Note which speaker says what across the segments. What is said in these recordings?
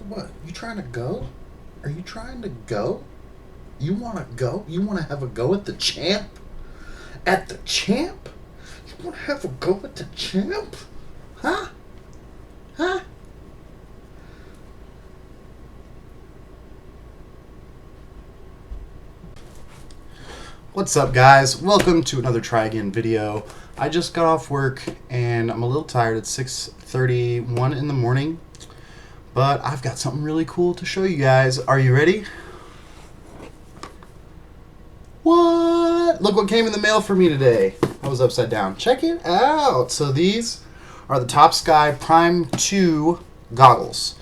Speaker 1: What? You trying to go? Are you trying to go? You want to go? You want to have a go at the champ? At the champ? You want to have a go at the champ? Huh? Huh? What's up, guys? Welcome to another Try Again video. I just got off work and I'm a little tired. It's 6:31 in the morning, but I've got something really cool to show you guys. Are you ready? What? Look what came in the mail for me today. I was upside down. Check it out. So these are the Topsky Prime 2 goggles.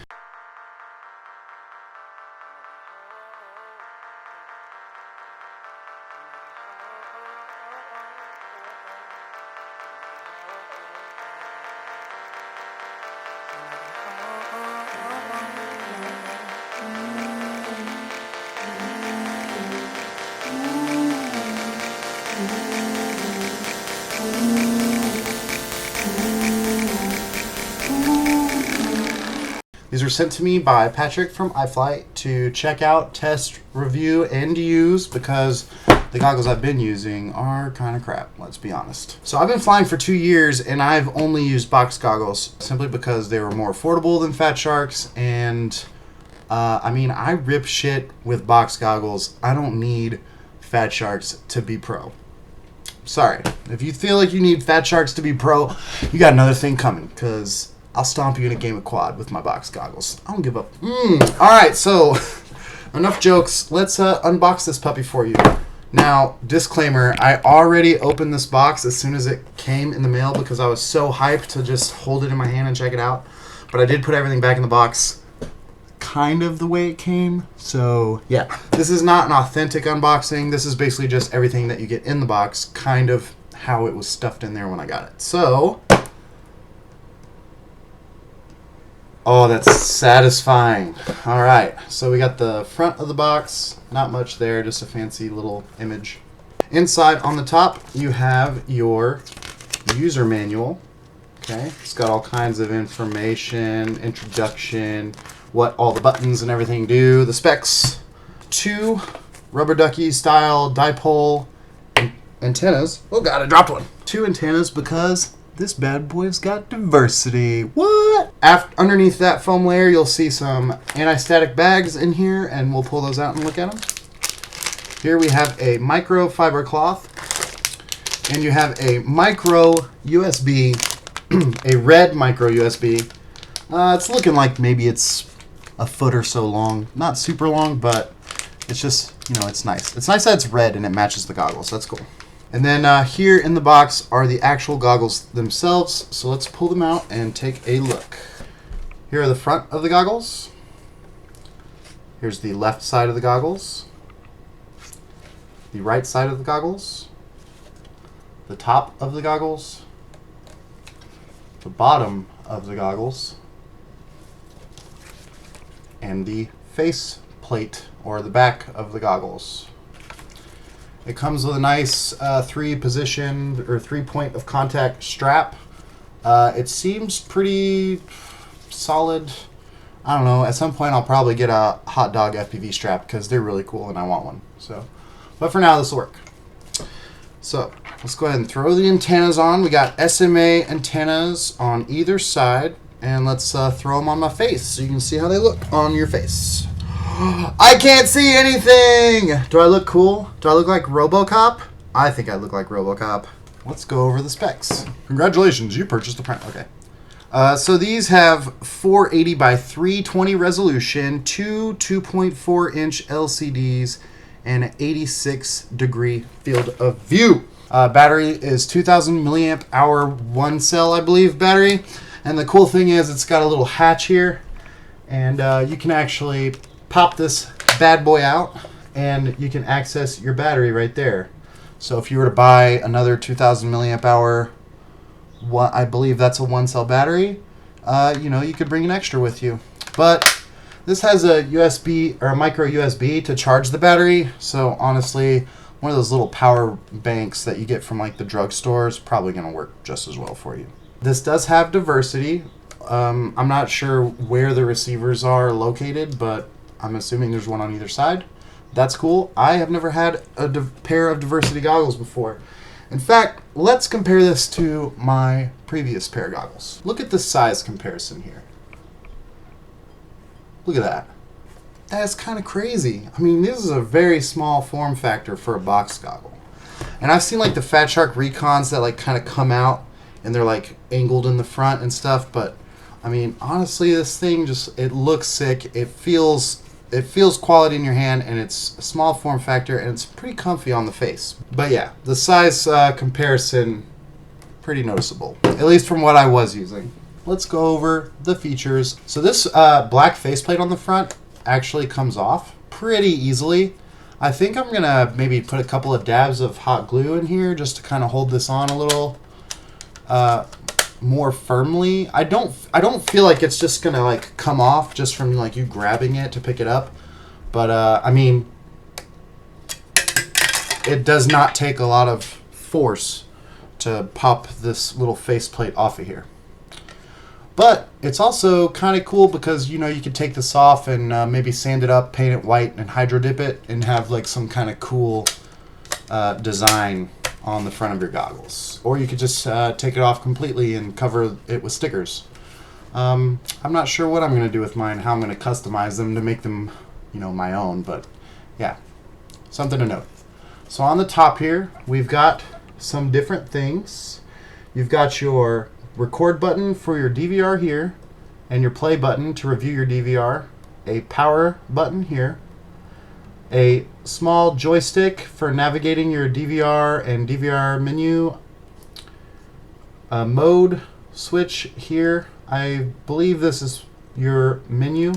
Speaker 1: These were sent to me by Patrick from iflight to check out, test, review, and use because the goggles I've been using are kind of crap, let's be honest. So I've been flying for 2 years and I've only used box goggles simply because they were more affordable than Fat Sharks, and I rip shit with box goggles. I don't need Fat Sharks to be pro. Sorry. If you feel like you need Fat Sharks to be pro, you got another thing coming, because I'll stomp you in a game of quad with my box goggles. I don't give up. Alright, so enough jokes. Let's unbox this puppy for you. Now, disclaimer, I already opened this box as soon as it came in the mail because I was so hyped to just hold it in my hand and check it out. But I did put everything back in the box kind of the way it came. So, yeah. This is not an authentic unboxing. This is basically just everything that you get in the box, kind of how it was stuffed in there when I got it. So, oh, that's satisfying. All right, so we got the front of the box. Not much there, just a fancy little image. Inside on the top, you have your user manual. Okay, it's got all kinds of information, introduction, what all the buttons and everything do, the specs, 2 rubber ducky style dipole antennas. Oh God, I dropped one. 2 antennas because this bad boy's got diversity. What? Underneath that foam layer, you'll see some anti-static bags in here, and we'll pull those out and look at them. Here we have a micro fiber cloth, and you have a micro USB, a red micro USB. It's looking like maybe it's a foot or so long. Not super long, but it's just, it's nice. It's nice that it's red and it matches the goggles. That's cool. And then here in the box are the actual goggles themselves. So let's pull them out and take a look. Here are the front of the goggles. Here's the left side of the goggles. The right side of the goggles. The top of the goggles. The bottom of the goggles. And the face plate, or the back of the goggles. It comes with a nice 3-position or 3-point of contact strap. It seems pretty solid. I don't know. At some point, I'll probably get a hot dog FPV strap because they're really cool and I want one. So, but for now, this will work. So let's go ahead and throw the antennas on. We got SMA antennas on either side, and let's throw them on my face so you can see how they look on your face. I can't see anything! Do I look cool? Do I look like RoboCop? I think I look like RoboCop. Let's go over the specs. Congratulations, you purchased the Prime. Okay. So these have 480 by 320 resolution, 2 2.4-inch LCDs, and an 86-degree field of view. Battery is 2,000 milliamp hour 1 cell, I believe, battery. And the cool thing is it's got a little hatch here, and you can actually pop this bad boy out and you can access your battery right there. So if you were to buy another 2,000 milliamp hour, I believe that's a 1 cell battery, you could bring an extra with you. But this has a USB or a micro USB to charge the battery. So honestly, one of those little power banks that you get from like the drugstore is probably going to work just as well for you. This does have diversity. I'm not sure where the receivers are located, but I'm assuming there's one on either side. That's cool. I have never had a pair of diversity goggles before. In fact, let's compare this to my previous pair of goggles. Look at the size comparison here. Look at that. That's kind of crazy. I mean, this is a very small form factor for a box goggle. And I've seen like the Fat Shark Recons that like kind of come out and they're like angled in the front and stuff, but I mean, honestly, this thing just, it looks sick. It feels quality in your hand, and it's a small form factor, and it's pretty comfy on the face. But yeah, the size comparison, pretty noticeable, at least from what I was using. Let's go over the features. So this black faceplate on the front actually comes off pretty easily. I think I'm gonna maybe put a couple of dabs of hot glue in here just to kind of hold this on a little more firmly. I don't feel like it's just gonna like come off just from like you grabbing it to pick it up, but I mean, it does not take a lot of force to pop this little faceplate off of here. But it's also kind of cool because, you know, you could take this off and maybe sand it up, paint it white, and hydro dip it, and have like some kind of cool design on the front of your goggles. Or you could just take it off completely and cover it with stickers. I'm not sure what I'm going to do with mine, how I'm going to customize them to make them, you know, my own, but yeah, something to note. So on the top here, we've got some different things. You've got your record button for your DVR here, and your play button to review your DVR, a power button here, a small joystick for navigating your DVR and DVR menu, a mode switch here. I believe this is your menu,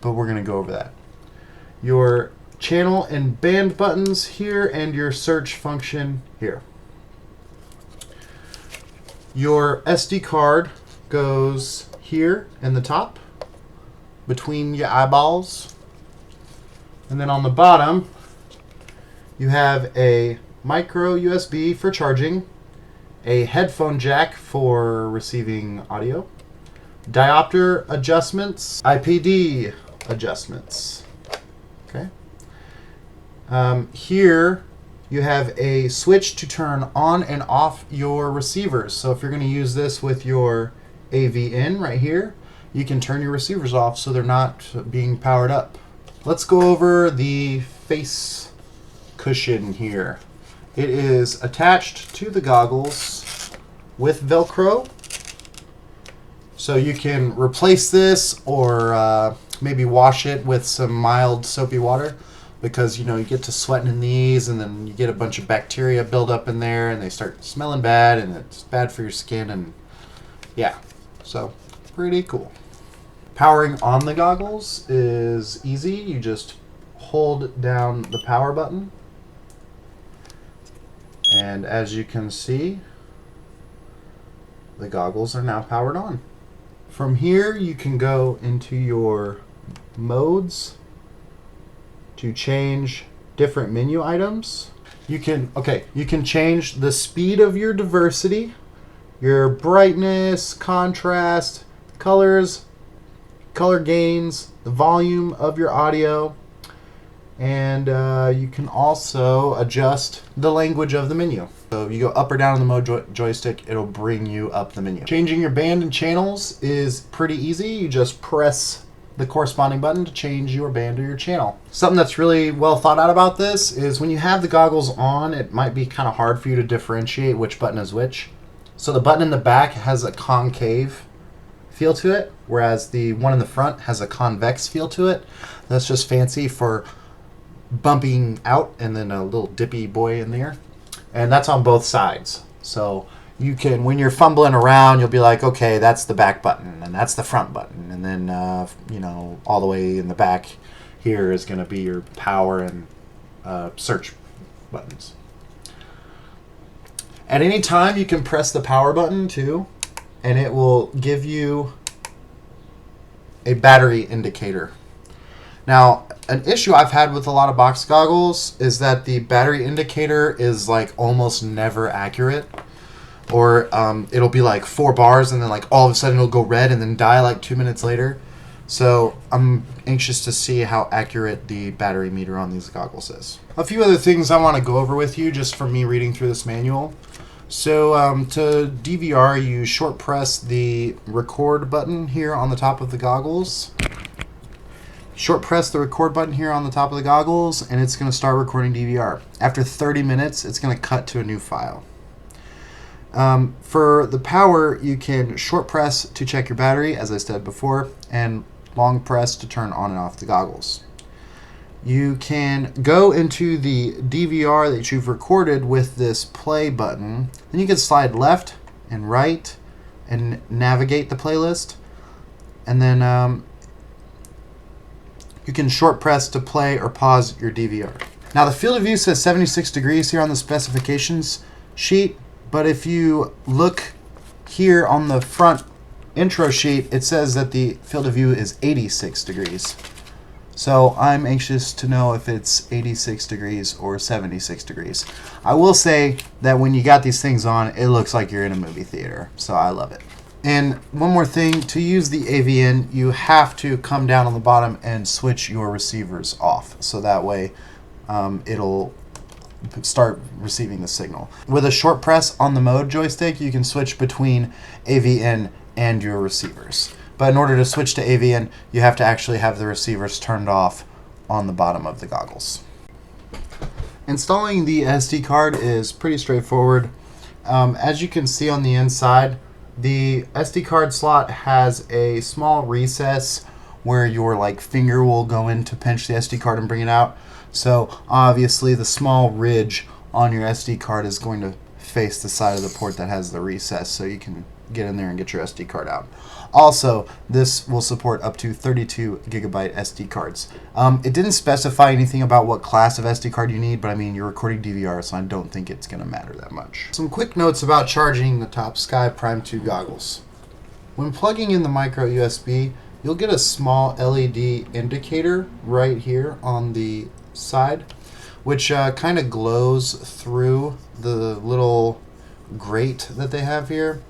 Speaker 1: but we're going to go over that. Your channel and band buttons here, and your search function here. Your SD card goes here in the top between your eyeballs. And then on the bottom, you have a micro USB for charging, a headphone jack for receiving audio, diopter adjustments, IPD adjustments. Okay. Here you have a switch to turn on and off your receivers. So if you're going to use this with your AV in right here, you can turn your receivers off so they're not being powered up. Let's go over the face cushion here. It is attached to the goggles with Velcro. So you can replace this or maybe wash it with some mild soapy water, because, you know, you get to sweating in these and then you get a bunch of bacteria build up in there and they start smelling bad and it's bad for your skin, and yeah, so pretty cool. Powering on the goggles is easy. You just hold down the power button, and as you can see, the goggles are now powered on. From here you can go into your modes to change different menu items. You can change the speed of your diversity, your brightness, contrast, colors, color gains, the volume of your audio, and you can also adjust the language of the menu. So if you go up or down on the mode joystick, it'll bring you up the menu. Changing your band and channels is pretty easy. You just press the corresponding button to change your band or your channel. Something that's really well thought out about this is when you have the goggles on, it might be kind of hard for you to differentiate which button is which. So the button in the back has a concave feel to it, whereas the one in the front has a convex feel to it. That's just fancy for bumping out and then a little dippy boy in there. And that's on both sides. So you can, when you're fumbling around, you'll be like, okay, that's the back button and that's the front button, and then you know, all the way in the back here is going to be your power and search buttons. At any time you can press the power button too, and it will give you a battery indicator. Now, an issue I've had with a lot of box goggles is that the battery indicator is like almost never accurate. or it'll be like 4 bars and then like all of a sudden it'll go red and then die like 2 minutes later. So I'm anxious to see how accurate the battery meter on these goggles is. A few other things I want to go over with you just from me reading through this manual. So to DVR, you short press the record button here on the top of the goggles. Short press the record button here on the top of the goggles and it's going to start recording DVR. After 30 minutes, it's going to cut to a new file. For the power, you can short press to check your battery, as I said before, and long press to turn on and off the goggles. You can go into the DVR that you've recorded with this play button. Then you can slide left and right and navigate the playlist. And then you can short press to play or pause your DVR. Now the field of view says 76 degrees here on the specifications sheet, but if you look here on the front intro sheet, it says that the field of view is 86 degrees. So I'm anxious to know if it's 86 degrees or 76 degrees. I will say that when you got these things on, it looks like you're in a movie theater. So I love it. And one more thing, to use the AVN, you have to come down on the bottom and switch your receivers off. So that way it'll start receiving the signal. With a short press on the mode joystick, you can switch between AVN and your receivers. But in order to switch to AVN, you have to actually have the receivers turned off on the bottom of the goggles. Installing the SD card is pretty straightforward. As you can see on the inside, the SD card slot has a small recess where your finger will go in to pinch the SD card and bring it out. So obviously the small ridge on your SD card is going to face the side of the port that has the recess, so you can get in there and get your SD card out. Also, this will support up to 32 gigabyte SD cards. It didn't specify anything about what class of SD card you need, but I mean, you're recording DVR, so I don't think it's going to matter that much. Some quick notes about charging the Topsky Prime 2 goggles. When plugging in the micro USB, you'll get a small LED indicator right here on the side, which kind of glows through the little grate that they have here.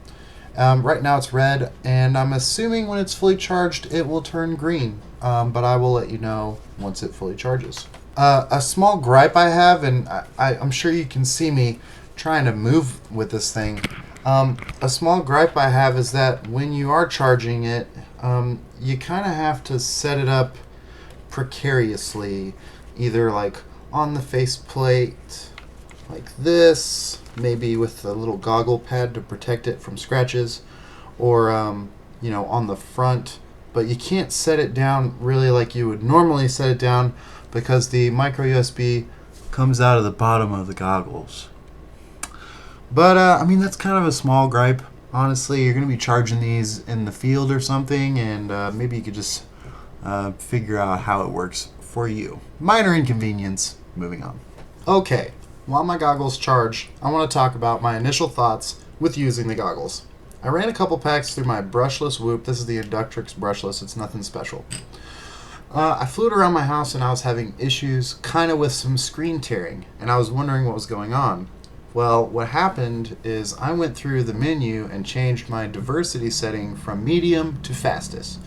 Speaker 1: Right now it's red, and I'm assuming when it's fully charged it will turn green, but I will let you know once it fully charges. A small gripe I have, and I'm sure you can see me trying to move with this thing, a small gripe I have is that when you are charging it, you kind of have to set it up precariously, either on the faceplate like this, maybe with a little goggle pad to protect it from scratches, or on the front, but you can't set it down really like you would normally set it down because the micro USB comes out of the bottom of the goggles. But I mean, that's kind of a small gripe. Honestly, you're going to be charging these in the field or something, and maybe you could just figure out how it works for you. Minor inconvenience. Moving on. Okay. While my goggles charge, I want to talk about my initial thoughts with using the goggles. I ran a couple packs through my brushless Whoop. This is the Inductrix brushless. It's nothing special. I flew it around my house and I was having issues kind of with some screen tearing, and I was wondering what was going on. Well, what happened is I went through the menu and changed my diversity setting from medium to fastest,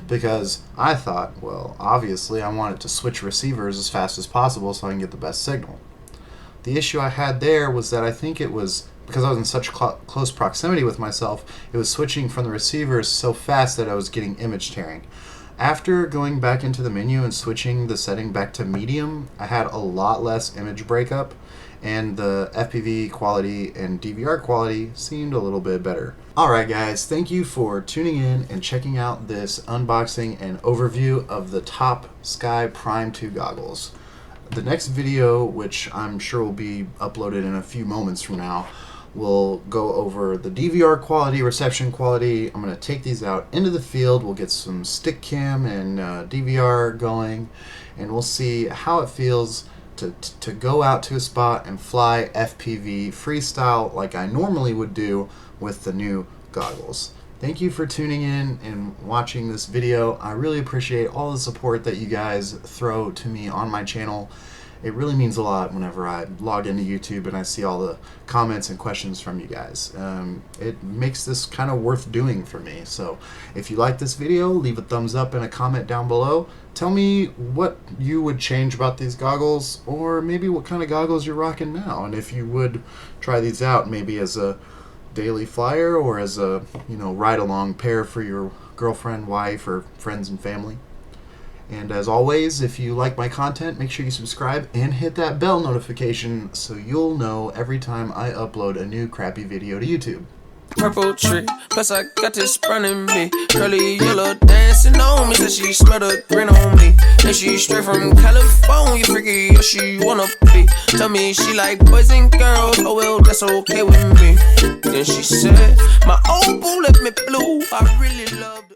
Speaker 1: because I thought, well, obviously I want it to switch receivers as fast as possible so I can get the best signal. The issue I had there was that I think it was because I was in such close proximity with myself, it was switching from the receivers so fast that I was getting image tearing. After going back into the menu and switching the setting back to medium, I had a lot less image breakup, and the FPV quality and DVR quality seemed a little bit better. Alright guys, thank you for tuning in and checking out this unboxing and overview of the Topsky Prime 2 goggles. The next video, which I'm sure will be uploaded in a few moments from now, will go over the DVR quality, reception quality. I'm going to take these out into the field. We'll get some stick cam and DVR going, and we'll see how it feels to go out to a spot and fly FPV freestyle like I normally would do with the new goggles. Thank you for tuning in and watching this video. I really appreciate all the support that you guys throw to me on my channel, It really means a lot whenever I log into YouTube and I see all the comments and questions from you guys. It makes this kind of worth doing for me. So if you like this video, leave a thumbs up and a comment down below. Tell me what you would change about these goggles, or maybe what kind of goggles you're rocking now, and if you would try these out maybe as a daily flyer or as a ride-along pair for your girlfriend, wife, or friends and family. And as always, if you like my content, make sure you subscribe and hit that bell notification so you'll know every time I upload a new crappy video to YouTube.
Speaker 2: Purple tree, plus I got this running me. Curly yellow dancing on me, said she smelled a grin on me. And she straight from California, freaky, yeah, she wanna be. Tell me she like boys and girls, oh well, that's okay with me. Then she said, my old boo left me blue, I really loved